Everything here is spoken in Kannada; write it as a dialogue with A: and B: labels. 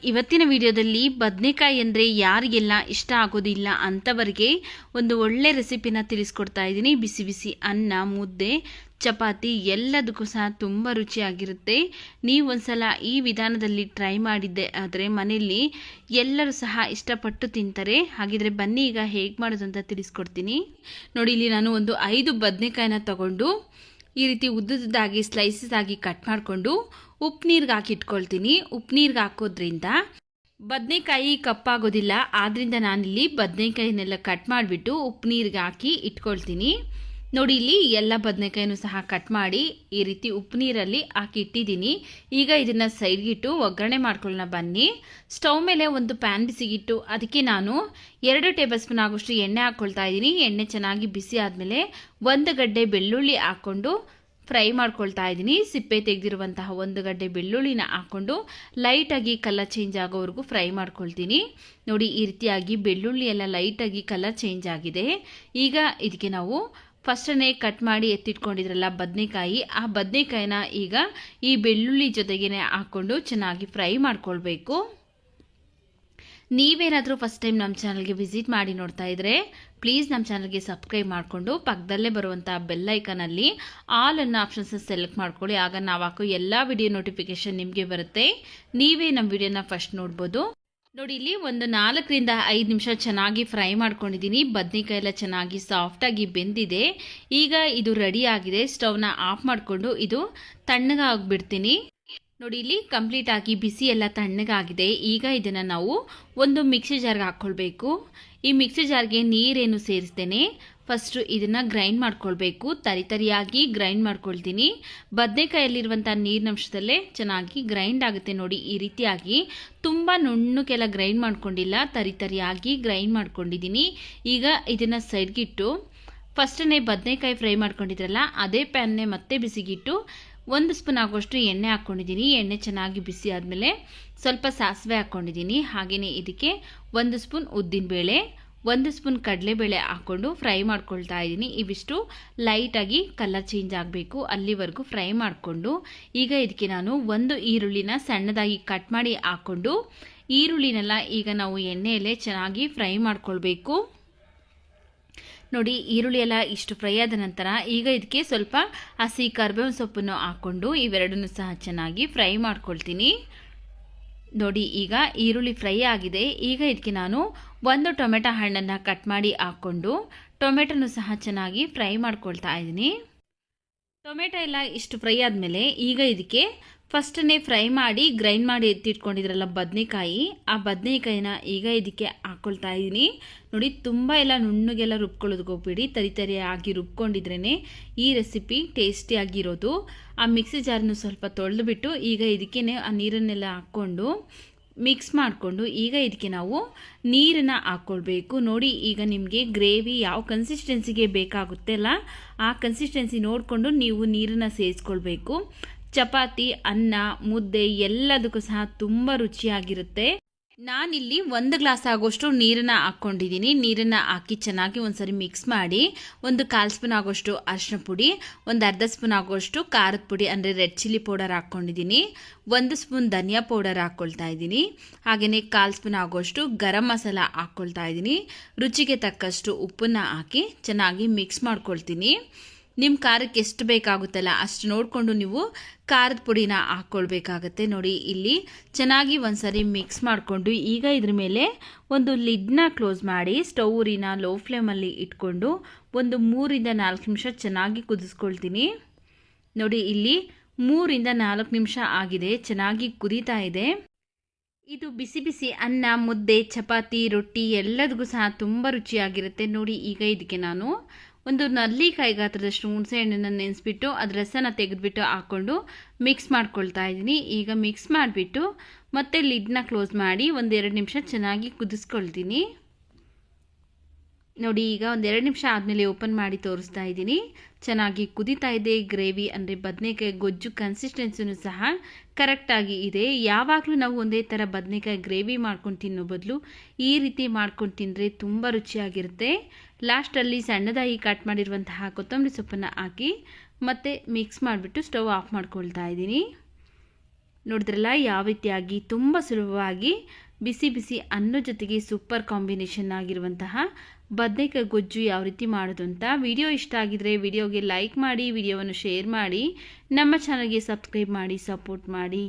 A: ಇವತ್ತಿನ ವಿಡಿಯೋದಲ್ಲಿ ಬದನೆಕಾಯಿ ಅಂದರೆ ಯಾರಿಗೆಲ್ಲ ಇಷ್ಟ ಆಗೋದಿಲ್ಲ ಅಂಥವರಿಗೆ ಒಂದು ಒಳ್ಳೆ ರೆಸಿಪಿನ ತಿಳಿಸ್ಕೊಡ್ತಾ ಇದ್ದೀನಿ. ಬಿಸಿ ಬಿಸಿ ಅನ್ನ, ಮುದ್ದೆ, ಚಪಾತಿ ಎಲ್ಲದಕ್ಕೂ ಸಹ ತುಂಬ ರುಚಿಯಾಗಿರುತ್ತೆ. ನೀವು ಒಂದ್ಸಲ ಈ ವಿಧಾನದಲ್ಲಿ ಟ್ರೈ ಮಾಡಿದ್ದೆ ಆದರೆ ಮನೆಯಲ್ಲಿ ಎಲ್ಲರೂ ಸಹ ಇಷ್ಟಪಟ್ಟು ತಿಂತಾರೆ. ಹಾಗಿದ್ರೆ ಬನ್ನಿ ಈಗ ಹೇಗೆ ಮಾಡೋದು ಅಂತ ತಿಳಿಸ್ಕೊಡ್ತೀನಿ. ನೋಡಿ, ಇಲ್ಲಿ ನಾನು ಒಂದು 5 ಬದನೆಕಾಯಿನ ತಗೊಂಡು ಈ ರೀತಿ ಉದ್ದುದ್ದಾಗಿ ಸ್ಲೈಸಸ್ ಆಗಿ ಕಟ್ ಮಾಡಿಕೊಂಡು ಉಪ್ಪು ನೀರಿಗೆ ಹಾಕಿ ಇಟ್ಕೊಳ್ತೀನಿ. ಉಪ್ಪು ನೀರಿಗೆ ಹಾಕೋದ್ರಿಂದ ಬದನೆಕಾಯಿ ಕಪ್ಪಾಗೋದಿಲ್ಲ. ಆದ್ದರಿಂದ ನಾನಿಲ್ಲಿ ಬದನೆಕಾಯಿನೆಲ್ಲ ಕಟ್ ಮಾಡಿಬಿಟ್ಟು ಉಪ್ಪು ನೀರಿಗೆ ಹಾಕಿ ಇಟ್ಕೊಳ್ತೀನಿ. ನೋಡಿ, ಇಲ್ಲಿ ಎಲ್ಲ ಬದನೆಕಾಯಿನೂ ಸಹ ಕಟ್ ಮಾಡಿ ಈ ರೀತಿ ಉಪ್ಪು ನೀರಲ್ಲಿ ಹಾಕಿ ಇಟ್ಟಿದ್ದೀನಿ. ಈಗ ಇದನ್ನು ಸೈಡ್ಗಿಟ್ಟು ಒಗ್ಗರಣೆ ಮಾಡ್ಕೊಳ್ಳೋಣ ಬನ್ನಿ. ಸ್ಟವ್ ಮೇಲೆ ಒಂದು ಪ್ಯಾನ್ ಬಿಸಿಗಿಟ್ಟು ಅದಕ್ಕೆ ನಾನು 2 ಟೇಬಲ್ ಸ್ಪೂನ್ ಆಗೋಷ್ಟು ಎಣ್ಣೆ ಹಾಕ್ಕೊಳ್ತಾ ಇದ್ದೀನಿ. ಎಣ್ಣೆ ಚೆನ್ನಾಗಿ ಬಿಸಿ ಆದಮೇಲೆ 1 ಗಡ್ಡೆ ಬೆಳ್ಳುಳ್ಳಿ ಹಾಕ್ಕೊಂಡು ಫ್ರೈ ಮಾಡ್ಕೊಳ್ತಾ ಇದ್ದೀನಿ. ಸಿಪ್ಪೆ ತೆಗೆದಿರುವಂತಹ 1 ಗಡ್ಡೆ ಬೆಳ್ಳುಳ್ಳಿನ ಹಾಕ್ಕೊಂಡು ಲೈಟಾಗಿ ಕಲರ್ ಚೇಂಜ್ ಆಗೋವರೆಗೂ ಫ್ರೈ ಮಾಡ್ಕೊಳ್ತೀನಿ. ನೋಡಿ, ಈ ರೀತಿಯಾಗಿ ಬೆಳ್ಳುಳ್ಳಿ ಎಲ್ಲ ಲೈಟಾಗಿ ಕಲರ್ ಚೇಂಜ್ ಆಗಿದೆ. ಈಗ ಇದಕ್ಕೆ ನಾವು ಫಸ್ಟನ್ನೇ ಕಟ್ ಮಾಡಿ ಎತ್ತಿಟ್ಕೊಂಡಿದ್ರಲ್ಲ ಬದನೆಕಾಯಿ, ಆ ಬದನೆಕಾಯಿನ ಈಗ ಈ ಬೆಳ್ಳುಳ್ಳಿ ಜೊತೆಗೇನೆ ಹಾಕ್ಕೊಂಡು ಚೆನ್ನಾಗಿ ಫ್ರೈ ಮಾಡ್ಕೊಳ್ಬೇಕು. ನೀವೇನಾದರೂ ಫಸ್ಟ್ ಟೈಮ್ ನಮ್ಮ ಚಾನಲ್ಗೆ ವಿಸಿಟ್ ಮಾಡಿ ನೋಡ್ತಾ ಇದ್ದರೆ ಪ್ಲೀಸ್ ನಮ್ಮ ಚಾನಲ್ಗೆ ಸಬ್ಸ್ಕ್ರೈಬ್ ಮಾಡಿಕೊಂಡು ಪಕ್ಕದಲ್ಲೇ ಬರುವಂಥ ಬೆಲ್ ಐಕನಲ್ಲಿ ಆಲ್ ಅನ್ನೋ ಆಪ್ಷನ್ಸ್ ಸೆಲೆಕ್ಟ್ ಮಾಡ್ಕೊಳ್ಳಿ. ಆಗ ನಾವು ಹಾಕೋ ಎಲ್ಲ ವಿಡಿಯೋ ನೋಟಿಫಿಕೇಶನ್ ನಿಮಗೆ ಬರುತ್ತೆ. ನೀವೇ ನಮ್ಮ ವಿಡಿಯೋನ ಫಸ್ಟ್ ನೋಡ್ಬೋದು. ನೋಡಿ, ಇಲ್ಲಿ ಒಂದು 4 ರಿಂದ 5 ನಿಮಿಷ ಚೆನ್ನಾಗಿ ಫ್ರೈ ಮಾಡ್ಕೊಂಡಿದ್ದೀನಿ. ಬದನೆಕಾಯಿ ಎಲ್ಲ ಚೆನ್ನಾಗಿ ಸಾಫ್ಟಾಗಿ ಬೆಂದಿದೆ. ಈಗ ಇದು ರೆಡಿ ಆಗಿದೆ. ಸ್ಟವ್ನ ಆಫ್ ಮಾಡಿಕೊಂಡು ಇದು ತಣ್ಣಗಾಗ್ಬಿಡ್ತೀನಿ. ನೋಡಿ, ಇಲ್ಲಿ ಕಂಪ್ಲೀಟ್ ಆಗಿ ಬಿಸಿ ಎಲ್ಲ ತಣ್ಣಗಾಗಿದೆ. ಈಗ ಇದನ್ನು ನಾವು ಒಂದು ಮಿಕ್ಸಿ ಜಾರ್ಗೆ ಹಾಕ್ಕೊಳ್ಬೇಕು. ಈ ಮಿಕ್ಸಿ ಜಾರ್ಗೆ ನೀರೇನು ಸೇರಿಸ್ತೇನೆ. ಫಸ್ಟು ಇದನ್ನು ಗ್ರೈಂಡ್ ಮಾಡ್ಕೊಳ್ಬೇಕು. ತರಿಯಾಗಿ ಗ್ರೈಂಡ್ ಮಾಡ್ಕೊಳ್ತೀನಿ. ಬದನೆಕಾಯಲ್ಲಿರುವಂಥ ನೀರಿನಂಶದಲ್ಲೇ ಚೆನ್ನಾಗಿ ಗ್ರೈಂಡ್ ಆಗುತ್ತೆ. ನೋಡಿ, ಈ ರೀತಿಯಾಗಿ ತುಂಬ ನುಣ್ಣಕ್ಕೆಲ್ಲ ಗ್ರೈಂಡ್ ಮಾಡ್ಕೊಂಡಿಲ್ಲ, ತರಿಯಾಗಿ ಗ್ರೈಂಡ್ ಮಾಡ್ಕೊಂಡಿದ್ದೀನಿ. ಈಗ ಇದನ್ನು ಸೈಡ್ಗಿಟ್ಟು ಫಸ್ಟನ್ನೇ ಬದನೆಕಾಯಿ ಫ್ರೈ ಮಾಡ್ಕೊಂಡಿದ್ರಲ್ಲ ಅದೇ ಪ್ಯಾನ್ನೇ ಮತ್ತೆ ಬಿಸಿಗಿಟ್ಟು 1 ಸ್ಪೂನ್ ಆಗೋಷ್ಟು ಎಣ್ಣೆ ಹಾಕ್ಕೊಂಡಿದ್ದೀನಿ. ಎಣ್ಣೆ ಚೆನ್ನಾಗಿ ಬಿಸಿ ಆದಮೇಲೆ ಸ್ವಲ್ಪ ಸಾಸಿವೆ ಹಾಕ್ಕೊಂಡಿದ್ದೀನಿ. ಹಾಗೆಯೇ ಇದಕ್ಕೆ 1 ಸ್ಪೂನ್ ಉದ್ದಿನಬೇಳೆ, 1 ಸ್ಪೂನ್ ಕಡಲೆಬೇಳೆ ಹಾಕ್ಕೊಂಡು ಫ್ರೈ ಮಾಡ್ಕೊಳ್ತಾ ಇದ್ದೀನಿ. ಇವಿಷ್ಟು ಲೈಟಾಗಿ ಕಲರ್ ಚೇಂಜ್ ಆಗಬೇಕು, ಅಲ್ಲಿವರೆಗೂ ಫ್ರೈ ಮಾಡಿಕೊಂಡು ಈಗ ಇದಕ್ಕೆ ನಾನು 1 ಈರುಳ್ಳಿನ ಸಣ್ಣದಾಗಿ ಕಟ್ ಮಾಡಿ ಹಾಕ್ಕೊಂಡು ಈರುಳ್ಳಿನೆಲ್ಲ ಈಗ ನಾವು ಎಣ್ಣೆಯಲ್ಲೇ ಚೆನ್ನಾಗಿ ಫ್ರೈ ಮಾಡ್ಕೊಳ್ಬೇಕು. ನೋಡಿ, ಈರುಳ್ಳಿ ಎಲ್ಲ ಇಷ್ಟು ಫ್ರೈ ಆದ ನಂತರ ಈಗ ಇದಕ್ಕೆ ಸ್ವಲ್ಪ ಹಸಿ ಕರಿಬೇವಿನ ಸೊಪ್ಪನ್ನು ಹಾಕ್ಕೊಂಡು ಇವೆರಡನ್ನೂ ಸಹ ಚೆನ್ನಾಗಿ ಫ್ರೈ ಮಾಡ್ಕೊಳ್ತೀನಿ. ನೋಡಿ, ಈಗ ಈರುಳ್ಳಿ ಫ್ರೈ ಆಗಿದೆ. ಈಗ ಇದಕ್ಕೆ ನಾನು 1 ಟೊಮೆಟೊ ಹಣ್ಣನ್ನು ಕಟ್ ಮಾಡಿ ಹಾಕ್ಕೊಂಡು ಟೊಮೆಟೊನೂ ಸಹ ಚೆನ್ನಾಗಿ ಫ್ರೈ ಮಾಡ್ಕೊಳ್ತಾ ಇದ್ದೀನಿ. ಟೊಮೆಟೊ ಎಲ್ಲ ಇಷ್ಟು ಫ್ರೈ ಆದಮೇಲೆ ಈಗ ಇದಕ್ಕೆ ಫಸ್ಟನ್ನೇ ಫ್ರೈ ಮಾಡಿ ಗ್ರೈಂಡ್ ಮಾಡಿ ಎತ್ತಿಟ್ಕೊಂಡಿದ್ರಲ್ಲ ಬದನೆಕಾಯಿ, ಆ ಬದನೆಕಾಯಿನ ಈಗ ಇದಕ್ಕೆ ಹಾಕ್ಕೊಳ್ತಾ ಇದ್ದೀನಿ. ನೋಡಿ, ತುಂಬ ಎಲ್ಲ ನುಣ್ಣಗೆಲ್ಲ ರುಬ್ಕೊಳ್ಳೋದಕ್ಕೆ ಹೋಗ್ಬೇಡಿ. ತರಿಯಾಗಿ ರುಬ್ಕೊಂಡಿದ್ರೇ ಈ ರೆಸಿಪಿ ಟೇಸ್ಟಿಯಾಗಿರೋದು. ಆ ಮಿಕ್ಸಿ ಜಾರನ್ನು ಸ್ವಲ್ಪ ತೊಳೆದುಬಿಟ್ಟು ಈಗ ಇದಕ್ಕೆ ಆ ನೀರನ್ನೆಲ್ಲ ಹಾಕ್ಕೊಂಡು ಮಿಕ್ಸ್ ಮಾಡಿಕೊಂಡು ಈಗ ಇದಕ್ಕೆ ನಾವು ನೀರನ್ನು ಹಾಕ್ಕೊಳ್ಬೇಕು. ನೋಡಿ, ಈಗ ನಿಮಗೆ ಗ್ರೇವಿ ಯಾವ ಕನ್ಸಿಸ್ಟೆನ್ಸಿಗೆ ಬೇಕಾಗುತ್ತೆ ಅಲ್ಲ ಆ ಕನ್ಸಿಸ್ಟೆನ್ಸಿ ನೋಡಿಕೊಂಡು ನೀವು ನೀರನ್ನು ಸೇರಿಸ್ಕೊಳ್ಬೇಕು. ಚಪಾತಿ, ಅನ್ನ, ಮುದ್ದೆ ಎಲ್ಲದಕ್ಕೂ ಸಹ ತುಂಬ ರುಚಿಯಾಗಿರುತ್ತೆ. ನಾನಿಲ್ಲಿ 1 ಗ್ಲಾಸ್ ಆಗೋಷ್ಟು ನೀರನ್ನು ಹಾಕ್ಕೊಂಡಿದ್ದೀನಿ. ನೀರನ್ನು ಹಾಕಿ ಚೆನ್ನಾಗಿ ಒಂದ್ಸರಿ ಮಿಕ್ಸ್ ಮಾಡಿ 1/4 ಸ್ಪೂನ್ ಆಗೋಷ್ಟು ಅರಿಶಿನ ಪುಡಿ, 1/2 ಸ್ಪೂನ್ ಆಗೋಷ್ಟು ಖಾರದ ಪುಡಿ ಅಂದರೆ ರೆಡ್ ಚಿಲ್ಲಿ ಪೌಡರ್ ಹಾಕ್ಕೊಂಡಿದ್ದೀನಿ, 1 ಸ್ಪೂನ್ ಧನಿಯಾ ಪೌಡರ್ ಹಾಕ್ಕೊಳ್ತಾ ಇದ್ದೀನಿ. ಹಾಗೆಯೇ 1/4 ಸ್ಪೂನ್ ಆಗೋಷ್ಟು ಗರಂ ಮಸಾಲ ಹಾಕ್ಕೊಳ್ತಾ ಇದ್ದೀನಿ. ರುಚಿಗೆ ತಕ್ಕಷ್ಟು ಉಪ್ಪನ್ನು ಹಾಕಿ ಚೆನ್ನಾಗಿ ಮಿಕ್ಸ್ ಮಾಡ್ಕೊಳ್ತೀನಿ. ನಿಮ್ಮ ಖಾರಕ್ಕೆ ಎಷ್ಟು ಬೇಕಾಗುತ್ತಲ್ಲ ಅಷ್ಟು ನೋಡಿಕೊಂಡು ನೀವು ಖಾರದ ಪುಡಿನ ಹಾಕ್ಕೊಳ್ಬೇಕಾಗತ್ತೆ. ನೋಡಿ, ಇಲ್ಲಿ ಚೆನ್ನಾಗಿ ಒಂದ್ಸರಿ ಮಿಕ್ಸ್ ಮಾಡಿಕೊಂಡು ಈಗ ಇದ್ರ ಮೇಲೆ ಒಂದು ಲಿಡ್ನ ಕ್ಲೋಸ್ ಮಾಡಿ ಸ್ಟವ್ ಊರಿನ ಲೋ ಫ್ಲೇಮಲ್ಲಿ ಇಟ್ಕೊಂಡು ಒಂದು 3 ರಿಂದ 4 ನಿಮಿಷ ಚೆನ್ನಾಗಿ ಕುದಿಸ್ಕೊಳ್ತೀನಿ. ನೋಡಿ, ಇಲ್ಲಿ 3 ರಿಂದ 4 ನಿಮಿಷ ಆಗಿದೆ, ಚೆನ್ನಾಗಿ ಕುದೀತಾ ಇದೆ. ಇದು ಬಿಸಿ ಬಿಸಿ ಅನ್ನ, ಮುದ್ದೆ, ಚಪಾತಿ, ರೊಟ್ಟಿ ಎಲ್ಲದಕ್ಕೂ ಸಹ ತುಂಬ ರುಚಿಯಾಗಿರುತ್ತೆ. ನೋಡಿ, ಈಗ ಇದಕ್ಕೆ ನಾನು ಒಂದು ನಲ್ಲಿಕಾಯಿ ಗಾತ್ರದಷ್ಟು ಹುಣಸೆ ಹಣ್ಣನ್ನು ನೆನೆಸ್ಬಿಟ್ಟು ಅದ್ರ ರಸನ ತೆಗೆದುಬಿಟ್ಟು ಹಾಕ್ಕೊಂಡು ಮಿಕ್ಸ್ ಮಾಡ್ಕೊಳ್ತಾ ಇದ್ದೀನಿ. ಈಗ ಮಿಕ್ಸ್ ಮಾಡಿಬಿಟ್ಟು ಮತ್ತೆ ಲಿಡ್ನ ಕ್ಲೋಸ್ ಮಾಡಿ 1-2 ನಿಮಿಷ ಚೆನ್ನಾಗಿ ಕುದಿಸ್ಕೊಳ್ತೀನಿ. ನೋಡಿ, ಈಗ 1-2 ನಿಮಿಷ ಆದಮೇಲೆ ಓಪನ್ ಮಾಡಿ ತೋರಿಸ್ತಾ ಇದ್ದೀನಿ. ಚೆನ್ನಾಗಿ ಕುದೀತಾ ಇದೆ. ಗ್ರೇವಿ ಅಂದರೆ ಬದನೆಕಾಯಿ ಗೊಜ್ಜು ಕನ್ಸಿಸ್ಟೆನ್ಸಿನೂ ಸಹ ಕರೆಕ್ಟಾಗಿ ಇದೆ. ಯಾವಾಗಲೂ ನಾವು ಒಂದೇ ಥರ ಬದನೆಕಾಯಿ ಗ್ರೇವಿ ಮಾಡ್ಕೊಂಡು ತಿನ್ನೋ ಬದಲು ಈ ರೀತಿ ಮಾಡ್ಕೊಂಡು ತಿಂದರೆ ತುಂಬ ರುಚಿಯಾಗಿರುತ್ತೆ. ಲಾಸ್ಟಲ್ಲಿ ಸಣ್ಣದಾಗಿ ಕಟ್ ಮಾಡಿರುವಂತಹ ಕೊತ್ತಂಬರಿ ಸೊಪ್ಪನ್ನು ಹಾಕಿ ಮತ್ತೆ ಮಿಕ್ಸ್ ಮಾಡಿಬಿಟ್ಟು ಸ್ಟವ್ ಆಫ್ ಮಾಡ್ಕೊಳ್ತಾ ಇದ್ದೀನಿ. ನೋಡಿದ್ರಲ್ಲ ಯಾವ ರೀತಿಯಾಗಿ ತುಂಬ ಸುಲಭವಾಗಿ ಬಿಸಿ ಬಿಸಿ ಅನ್ನ ಜೊತೆಗೆ ಸೂಪರ್ ಕಾಂಬಿನೇಷನ್ ಆಗಿರುವಂತಹ ಬದನೆಕಾಯಿ ಗೊಜ್ಜು ಯಾವ ರೀತಿ ಮಾಡೋದು ಅಂತ. ವಿಡಿಯೋ ಇಷ್ಟ ಆಗಿದ್ರೆ ವಿಡಿಯೋಗೆ ಲೈಕ್ ಮಾಡಿ, ವಿಡಿಯೋವನ್ನು ಶೇರ್ ಮಾಡಿ, ನಮ್ಮ ಚಾನಲ್ಗೆ ಸಬ್ಸ್ಕ್ರೈಬ್ ಮಾಡಿ, ಸಪೋರ್ಟ್ ಮಾಡಿ.